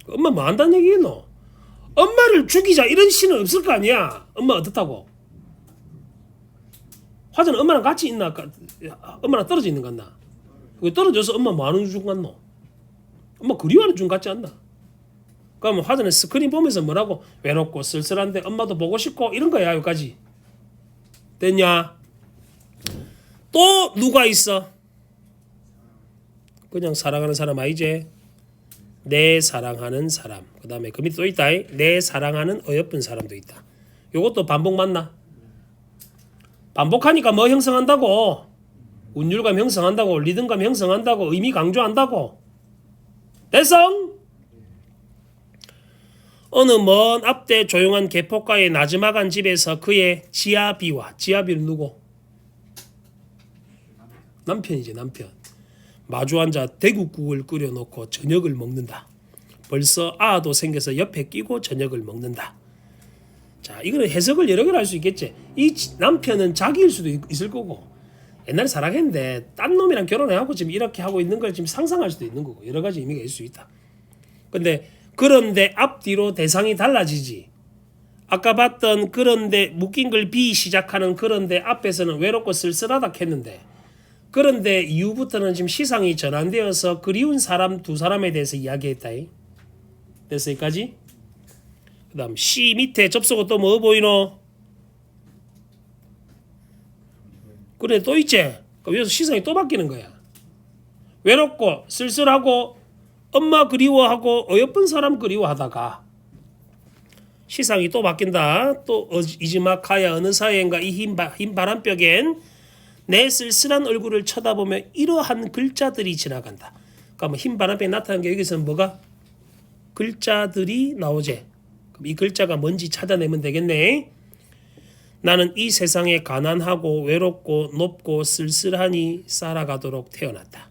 엄마 뭐 한다는 얘기겠노? 엄마를 죽이자 이런 시는 없을 거 아니야. 엄마 어떻다고? 화자는 엄마랑 같이 있나? 엄마랑 떨어져 있는 것 같나? 떨어져서 엄마 뭐 하는 중 같노? 엄마 그리워하는 중 같지 않나? 그러면 화자는 스크린 보면서 뭐라고? 외롭고 쓸쓸한데 엄마도 보고 싶고 이런 거야. 여기까지 됐냐? 또 누가 있어? 그냥 사랑하는 사람 아니지? 내 사랑하는 사람. 그 다음에 그 밑에 또 있다. 내 사랑하는 어여쁜 사람도 있다. 요것도 반복 맞나? 반복하니까 뭐 형성한다고? 운율감 형성한다고? 리듬감 형성한다고? 의미 강조한다고? 됐어? 어느 먼 앞대 조용한 개포가의 나지막한 집에서 그의 지아비는 누구? 남편이지 남편. 마주 앉아 대국국을 끓여놓고 저녁을 먹는다. 벌써 아도 생겨서 옆에 끼고 저녁을 먹는다. 자, 이거는 해석을 여러 개로 할 수 있겠지. 이 남편은 자기일 수도 있을 거고 옛날에 사랑했는데 딴 놈이랑 결혼해하고 지금 이렇게 하고 있는 걸 지금 상상할 수도 있는 거고 여러 가지 의미가 있을 수 있다. 그런데 앞뒤로 대상이 달라지지. 아까 봤던 그런데 묶인 걸 비 시작하는 그런데 앞에서는 외롭고 쓸쓸하다 했는데 그런데 이후부터는 지금 시상이 전환되어서 그리운 사람 두 사람에 대해서 이야기했다. 됐어 여기까지? 그 다음 시 밑에 접속어 또 뭐 보이노? 그래 또 있지? 여기서 시상이 또 바뀌는 거야. 외롭고 쓸쓸하고 엄마 그리워하고 어여쁜 사람 그리워하다가 시상이 또 바뀐다. 또 이즈마카야 어느 사이인가 이 흰 바람벽엔 내 쓸쓸한 얼굴을 쳐다보며 이러한 글자들이 지나간다. 그러니까 흰 바람에 나타난 게 여기서는 뭐가? 글자들이 나오지. 그럼 이 글자가 뭔지 찾아내면 되겠네. 나는 이 세상에 가난하고 외롭고 높고 쓸쓸하니 살아가도록 태어났다.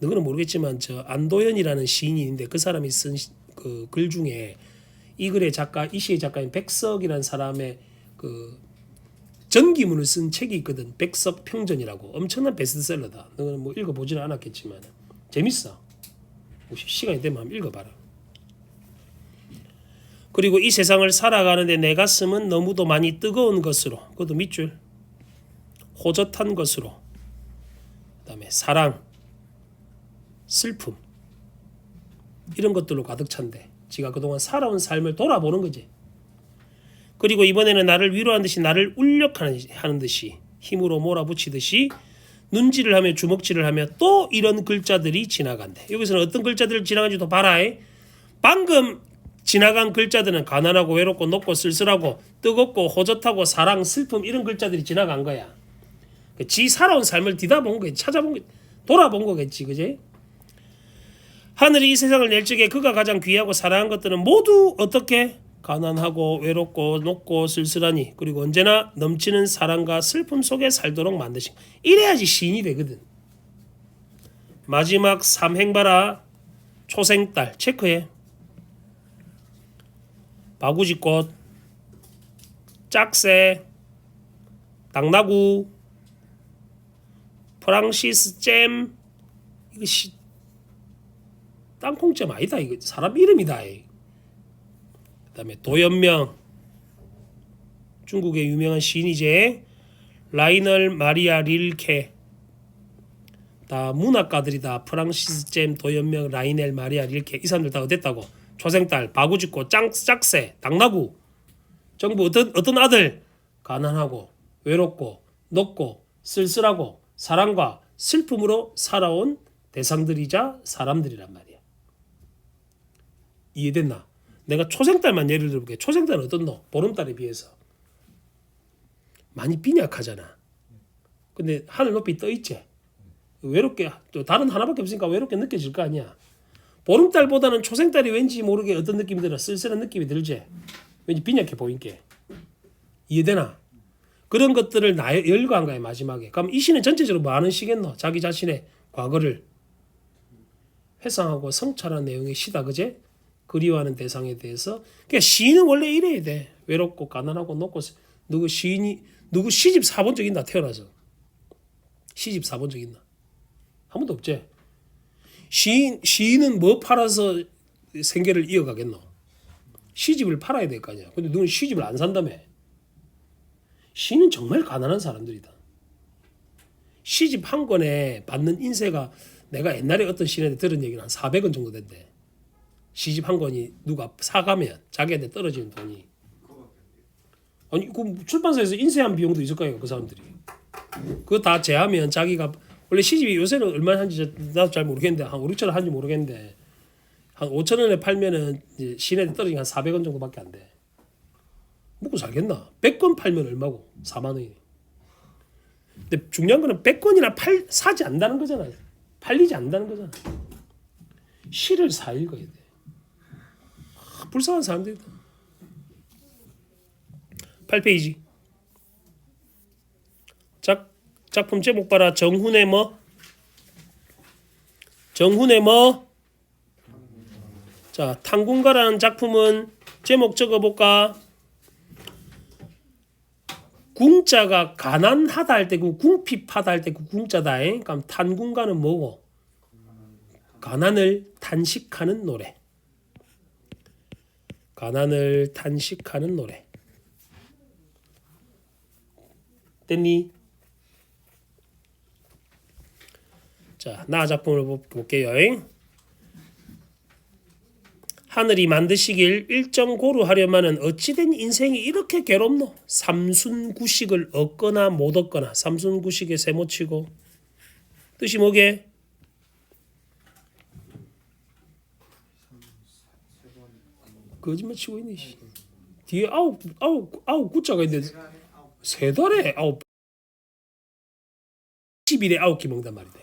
너는 모르겠지만 저 안도현이라는 시인이 있는데 그 사람이 쓴 그 글 중에 이 글의 작가, 이 시의 작가인 백석이라는 사람의 그 전기문을 쓴 책이 있거든. 백석 평전이라고. 엄청난 베스트셀러다. 너는 뭐 읽어보지는 않았겠지만 재밌어. 시간이 되면 한번 읽어봐라. 그리고 이 세상을 살아가는데 내 가슴은 너무도 많이 뜨거운 것으로, 그것도 밑줄, 호젓한 것으로, 그다음에 사랑, 슬픔 이런 것들로 가득 찬데 지가 그동안 살아온 삶을 돌아보는 거지. 그리고 이번에는 나를 위로하는 듯이 나를 울력하는 듯이 힘으로 몰아붙이듯이 눈질을 하며 주먹질을 하며 또 이런 글자들이 지나간대. 여기서는 어떤 글자들이 지나간지도 봐라. 방금 지나간 글자들은 가난하고 외롭고 높고 쓸쓸하고 뜨겁고 호젓하고 사랑, 슬픔 이런 글자들이 지나간 거야. 지 살아온 삶을 뒤다본 거겠지. 찾아본 거, 돌아본 거겠지. 그지? 하늘이 이 세상을 낼 적에 그가 가장 귀하고 사랑한 것들은 모두 어떻게? 가난하고 외롭고 높고 쓸쓸하니 그리고 언제나 넘치는 사랑과 슬픔 속에 살도록 만드신. 이래야지 시인이 되거든. 마지막 삼행 봐라. 초생딸 체크해. 바구지꽃, 짝새, 당나구, 프랑시스 잼. 이거 땅콩잼 아니다. 이거 사람 이름이다. 그다음에 도연명, 중국의 유명한 시인이지. 라이널 마리아 릴케. 다 문학가들이다. 프랑시스 잼, 도연명, 라이넬 마리아 릴케. 이 사람들 다 어땠다고? 초생딸, 바구지꽃, 짝새, 당나구. 전부 어떤 아들? 가난하고 외롭고 높고 쓸쓸하고 사랑과 슬픔으로 살아온 대상들이자 사람들이란 말이야. 이해됐나? 내가 초생딸만 예를 들어볼게. 초생딸은 어떻노? 보름달에 비해서 많이 빈약하잖아. 근데 하늘 높이 떠 있지. 외롭게 또 다른 하나밖에 없으니까 외롭게 느껴질 거 아니야. 보름달보다는 초생달이 왠지 모르게 어떤 느낌이 들어? 쓸쓸한 느낌이 들지. 왠지 빈약해 보이게. 이해되나? 그런 것들을 열거한 거야 마지막에. 그럼 이 시는 전체적으로 뭐 하는 시겠노? 자기 자신의 과거를 회상하고 성찰한 내용의 시다. 그제? 그리워하는 대상에 대해서. 그러니까 시인은 원래 이래야 돼. 외롭고 가난하고 높고. 누구 시집 사본 적 있나? 태어나서 시집 사본 적 있나? 한 번도 없지. 시인은 뭐 팔아서 생계를 이어가겠노? 시집을 팔아야 될 거 아니야. 근데 누군 시집을 안 산다며. 시인은 정말 가난한 사람들이다. 시집 한 권에 받는 인세가 내가 옛날에 어떤 시인한테 들은 얘기는 한 400원 정도 된대. 시집 한 권이 누가 사가면 자기한테 떨어지는 돈이. 아니 그 출판사에서 인쇄한 비용도 있을 거예요. 그 사람들이. 그거 다 제하면 자기가 원래 시집이 요새는 얼마나 하는지 나도 잘 모르겠는데 한 5, 6천 원 하는지 모르겠는데 한 5천 원에 팔면은 이제 시내에 떨어지면 한 400원 정도밖에 안 돼. 먹고 살겠나? 100권 팔면 얼마고? 4만 원이네. 근데 중요한 거는 100권이나 사지 않는다는 거잖아. 팔리지 않는다는 거잖아. 시를 사 읽어야 돼. 불쌍한 사람들이다. 8페이지. 작품 제목 봐라. 정훈의 뭐? 정훈의 뭐? 자, 탕군가라는 작품은 제목 적어볼까? 궁자가 가난하다 할 때 그 궁핍하다 할 때 그 궁자다. 그럼 탄군가는 뭐고? 가난을 탄식하는 노래. 가난을 탄식하는 노래. 됐니? 자, 나 작품을 볼게요. 하늘이 만드시길 일정 고루하려마는 어찌된 인생이 이렇게 괴롭노? 삼순구식을 얻거나 못 얻거나. 삼순구식에 세모치고. 뜻이 뭐게? 거짓말 치고 있네. 뒤에 아홉 구자가 있는데 세 달에 아홉 특집일에 9끼 먹는단 말이다.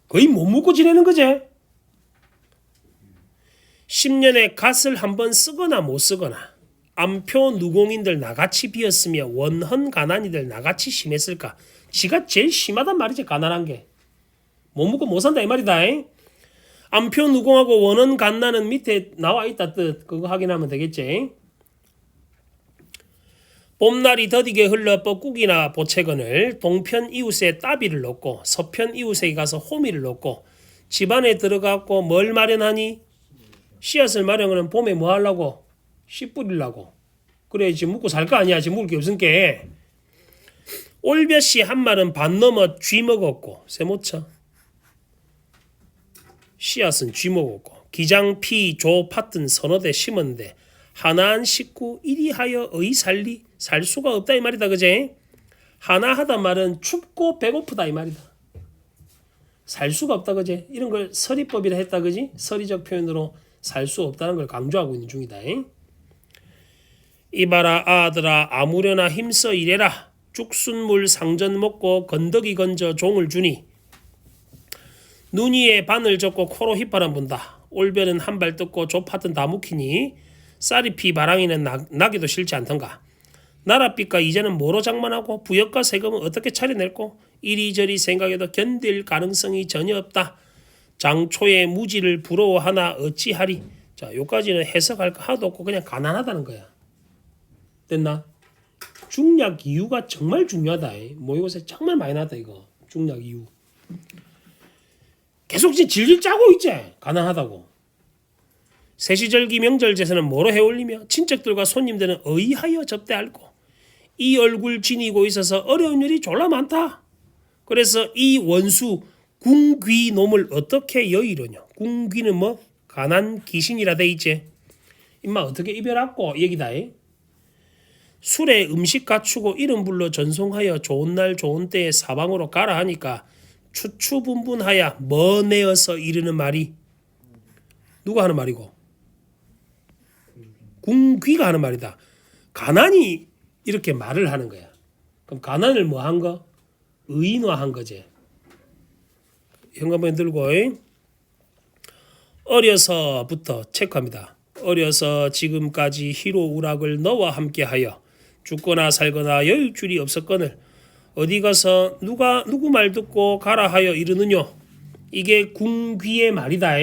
거의 못 먹고 지내는 거지. 10년에 갓을 한번 쓰거나 못 쓰거나 암표 누공인들 나같이 비었으며 원헌 가난이들 나같이 심했을까. 지가 제일 심하단 말이지. 가난한 게. 못 먹고 못 산다 이 말이다. 암표 누공하고 원헌 갓난은 밑에 나와 있다 뜻. 그거 확인하면 되겠지. 봄날이 더디게 흘러 뻐꾸기나 보채건을 동편 이웃에 따비를 놓고 서편 이웃에 가서 호미를 놓고 집안에 들어가고 뭘 마련하니? 씨앗을 마련하면 봄에 뭐 하려고? 씨 뿌리려고. 그래 지금 묵고 살 거 아니야. 지금 먹을 게 없으니까. 올볕이 한 말은 반 넘어 쥐 먹었고 세모쳐. 씨앗은 쥐 먹었고 기장 피 조 팥든 서너 대 심었는데 하나한 식구 이리하여 의살리 살 수가 없다 이 말이다. 그제? 하나 하다 말은 춥고 배고프다 이 말이다. 살 수가 없다. 그제? 이런 걸 서리법이라 했다. 그지? 서리적 표현으로 살 수 없다는 걸 강조하고 있는 중이다. 이봐라 아들아 아무려나 힘써 일해라. 죽순물 상전 먹고 건더기 건져 종을 주니 눈 위에 바늘 젓고 코로 휘파람 분다. 올별은 한 발 뜯고 좁하든 다 묵히니 쌀이 피 바랑이는 나기도 싫지 않던가. 나랏빛과 이제는 뭐로 장만하고 부역과 세금은 어떻게 차려낼고 이리저리 생각해도 견딜 가능성이 전혀 없다. 장초의 무지를 부러워하나 어찌하리. 자, 요까지는 해석할 거 하나도 없고 그냥 가난하다는 거야. 됐나? 중약 이유가 정말 중요하다. 모의고사에 정말 많이 나왔다 이거. 중약 이유. 계속 질질 짜고 있지. 가난하다고. 세시절기 명절 제사는 뭐로 해올리며 친척들과 손님들은 의하여 접대할고 이 얼굴 지니고 있어서 어려운 일이 졸라 많다. 그래서 이 원수 궁귀 놈을 어떻게 여의려냐. 궁귀는 뭐 가난 귀신이라 돼 있지. 임마 어떻게 이별하고 얘기다. 술에 음식 갖추고 이름 불러 전송하여 좋은 날 좋은 때에 사방으로 가라 하니까 추추분분하여 머내어서 이르는 말이 누가 하는 말이고? 궁귀가 하는 말이다. 가난이 이렇게 말을 하는 거야. 그럼 가난을 뭐 한 거? 의인화한 거지. 현관문에 들고 어려서부터 체크합니다. 어려서 지금까지 희로 우락을 너와 함께하여 죽거나 살거나 열 줄이 없었거늘 어디 가서 누구 말 듣고 가라 하여 이르느뇨. 이게 궁귀의 말이다.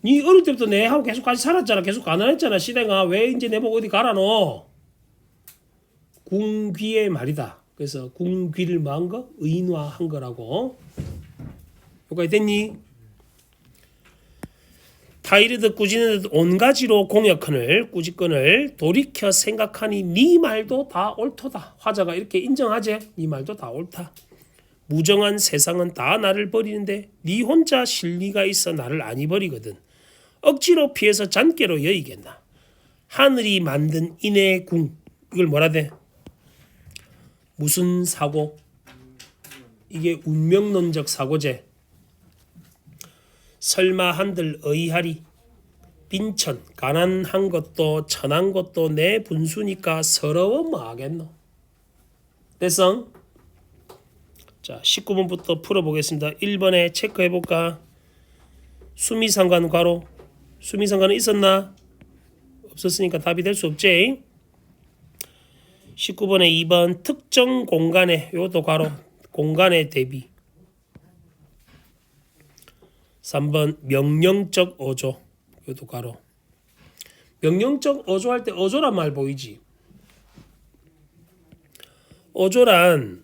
니 어릴 때부터 내하고 계속 같이 살았잖아. 계속 가난했잖아. 시대가 왜 이제 내보고 어디 가라노. 궁귀의 말이다. 그래서 궁귀를 뭐한 거? 의인화한 거라고. 여기까지 됐니? 타이르듯 꾸짖는 듯 온가지로 공역하늘 꾸짖건을 돌이켜 생각하니 네 말도 다 옳도다. 화자가 이렇게 인정하지. 네 말도 다 옳다. 무정한 세상은 다 나를 버리는데 네 혼자 실리가 있어 나를 아니 버리거든. 억지로 피해서 잔꾀로 여의겠나. 하늘이 만든 인의 궁. 이걸 뭐라 돼? 무슨 사고? 이게 운명론적 사고제. 설마 한들 의하리. 빈천 가난한 것도 천한 것도 내 분수니까 서러워 뭐 하겠노. 됐어? 자 19번부터 풀어보겠습니다. 1번에 체크해볼까. 수미상관 괄호. 수미상관은 있었나? 없었으니까 답이 될 수 없지. 19번에 2번 특정 공간에 요것도 괄호 공간의 대비. 3번 명령적 어조. 요것도 괄호. 명령적 어조할 때 어조란 말 보이지. 어조란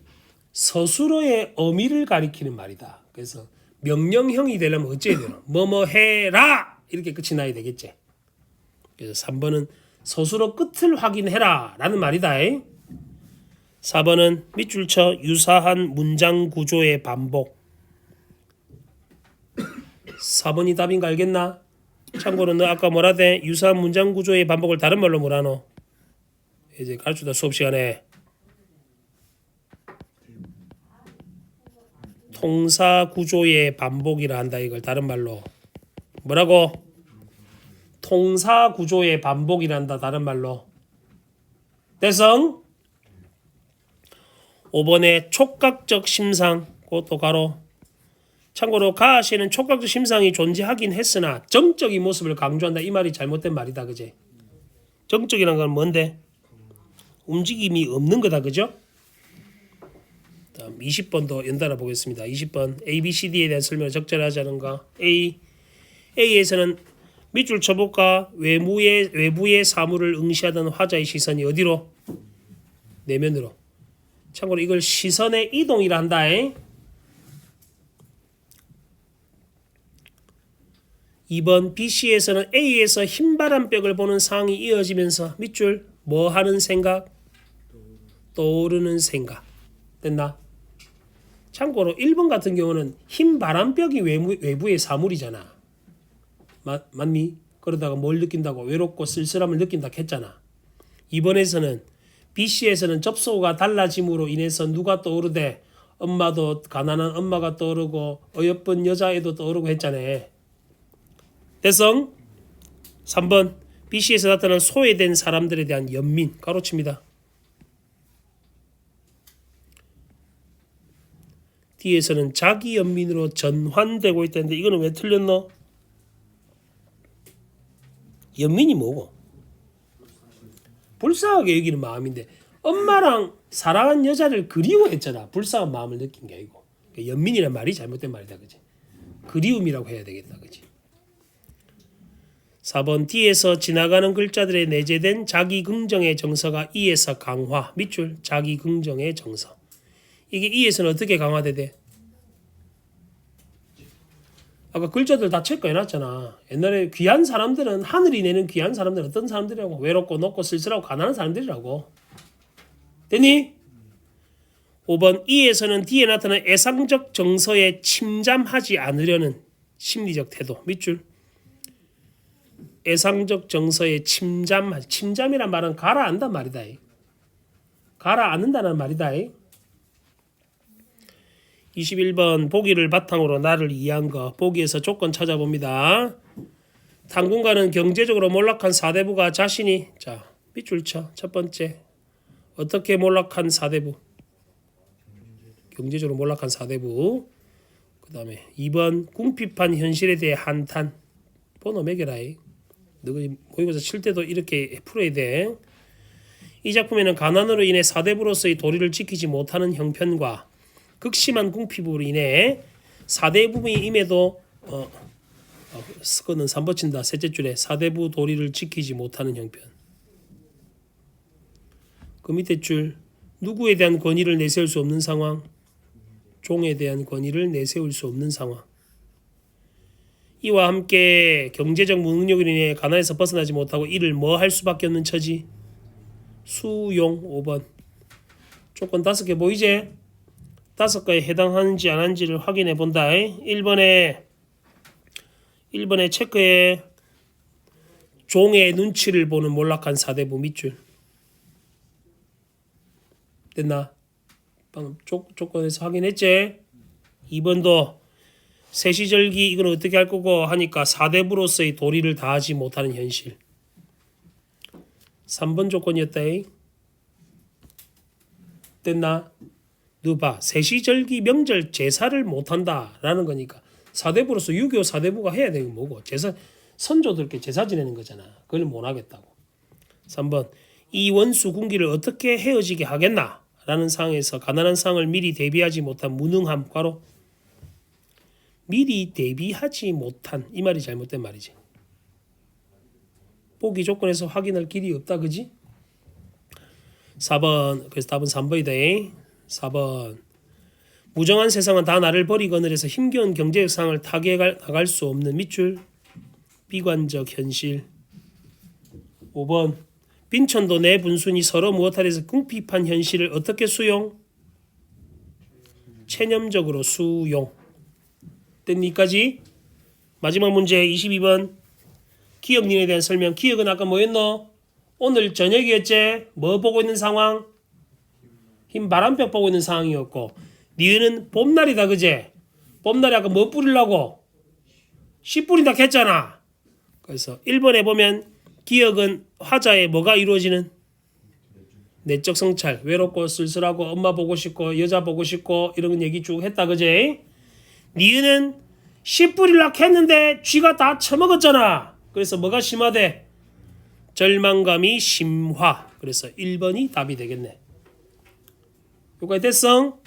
서술어의 어미를 가리키는 말이다. 그래서 명령형이 되려면 어째야 되나? 뭐뭐 해라 이렇게 끝이 나야 되겠지. 그래서 3번은 서술어 끝을 확인해라 라는 말이다. 4번은 밑줄 쳐 유사한 문장 구조의 반복. 4번이 답인 거 알겠나? 참고로 너 아까 뭐라 돼? 유사한 문장 구조의 반복을 다른 말로 뭐라 노? 이제 가르쳐다 수업 시간에 통사 구조의 반복이라 한다. 이걸 다른 말로 뭐라고? 통사 구조의 반복이란다. 다른 말로 대성 5번에 촉각적 심상 그것도 가로. 참고로 가시는 촉각적 심상이 존재하긴 했으나 정적인 모습을 강조한다. 이 말이 잘못된 말이다. 그제? 정적이란 건 뭔데? 움직임이 없는 거다. 그죠? 다음 20번도 연달아 보겠습니다. 20번 A, B, C, D에 대한 설명을 적절히 하지 않은가? A에서는 밑줄 쳐볼까? 외부의 사물을 응시하던 화자의 시선이 어디로? 내면으로. 참고로 이걸 시선의 이동이라 한다. 2번 BC에서는 A에서 흰바람벽을 보는 상황이 이어지면서 밑줄 뭐 하는 생각? 떠오르는 생각. 됐나? 참고로 1번 같은 경우는 흰바람벽이 외부의 사물이잖아. 맞니? 그러다가 뭘 느낀다고? 외롭고 쓸쓸함을 느낀다 했잖아. 2번에서는 BC에서는 접소가 달라짐으로 인해서 누가 떠오르되 엄마도 가난한 엄마가 떠오르고 어여쁜 여자애도 떠오르고 했잖아. 대성 3번 BC에서 나타난 소외된 사람들에 대한 연민 가로칩니다. D에서는 자기 연민으로 전환되고 있다는데 이거는 왜 틀렸노? 연민이 뭐고? 불쌍하게 여기는 마음인데 엄마랑 사랑한 여자를 그리워했잖아. 불쌍한 마음을 느낀 게 아니고. 그러니까 연민이란 말이 잘못된 말이다. 그지? 그리움이라고 해야 되겠다. 그지? 4번 D에서 지나가는 글자들에 내재된 자기 긍정의 정서가 E에서 강화. 밑줄 자기 긍정의 정서. 이게 E에서는 어떻게 강화되대? 아까 글자들 다 체크해놨잖아. 옛날에 귀한 사람들은 하늘이 내는 귀한 사람들은 어떤 사람들이라고? 외롭고 높고 쓸쓸하고 가난한 사람들이라고. 됐니? 5번 E에서는 D에 나타난 애상적 정서에 침잠하지 않으려는 심리적 태도. 밑줄 애상적 정서에 침잠이란 말은 가라앉단 말이다. 가라앉는다는 말이다. 21번 보기를 바탕으로 나를 이해한 거. 보기에서 조건 찾아봅니다. 당분간은 경제적으로 몰락한 사대부가 자신이 자 밑줄 쳐. 첫 번째 어떻게 몰락한 사대부? 경제적으로 몰락한 사대부. 그 다음에 2번 궁핍한 현실에 대해 한탄. 번호 매겨라. 너가 모의고사 칠 때도 이렇게 풀어야 돼. 이 작품에는 가난으로 인해 사대부로서의 도리를 지키지 못하는 형편과 극심한 궁핍으로 인해 사대부임에도 그거는 3번 친다. 셋째 줄에 사대부 도리를 지키지 못하는 형편. 그 밑에 줄 누구에 대한 권위를 내세울 수 없는 상황. 종에 대한 권위를 내세울 수 없는 상황. 이와 함께 경제적 무능력으로 인해 가난에서 벗어나지 못하고 이를 뭐 할 수밖에 없는 처지. 수용 5번. 조건 5개 보이지? 5개에 해당하는지 안 하는지를 확인해 본다. 1번에 체크해. 종의 눈치를 보는 몰락한 사대부 밑줄. 됐나? 방금 조건에서 확인했지? 2번도 세시절기 이건 어떻게 할 거고 하니까 사대부로서의 도리를 다하지 못하는 현실. 3번 조건이었다. 됐나? 너 봐. 세시절기 명절 제사를 못한다 라는 거니까 사대부로서 유교 사대부가 해야 되는 뭐고 제사 선조들께 제사 지내는 거잖아. 그걸 못 하겠다고. 3번 이 원수 군기를 어떻게 헤어지게 하겠나 라는 상황에서 가난한 상황을 미리 대비하지 못한 무능함. 과로 미리 대비하지 못한. 이 말이 잘못된 말이지. 보기 조건에서 확인할 길이 없다. 그지? 4번. 그래서 답은 3번이다. 4번 무정한 세상은 다 나를 버리거늘 해서 힘겨운 경제적 상황을 타개해 나갈 수 없는 밑줄 비관적 현실. 5번 빈천도 내 분순이 서로 무엇하리에서 궁핍한 현실을 어떻게 수용? 체념적으로 수용. 됐니까지? 마지막 문제 22번 기억론에 대한 설명. 기억은 아까 뭐였노? 오늘 저녁이었지? 뭐 보고 있는 상황? 흰 바람벽 보고 있는 상황이었고 니은은 봄날이다. 그제? 봄날에 아까 뭐 뿌리려고? 씨 뿌린다 했잖아. 그래서 1번에 보면 기억은 화자에 뭐가 이루어지는? 내적 성찰, 외롭고 쓸쓸하고 엄마 보고 싶고 여자 보고 싶고 이런 얘기 쭉 했다 그제? 니은은 씨 뿌리려고 했는데 쥐가 다 처먹었잖아. 그래서 뭐가 심하대? 절망감이 심화. 그래서 1번이 답이 되겠네. 여기까지 됐어?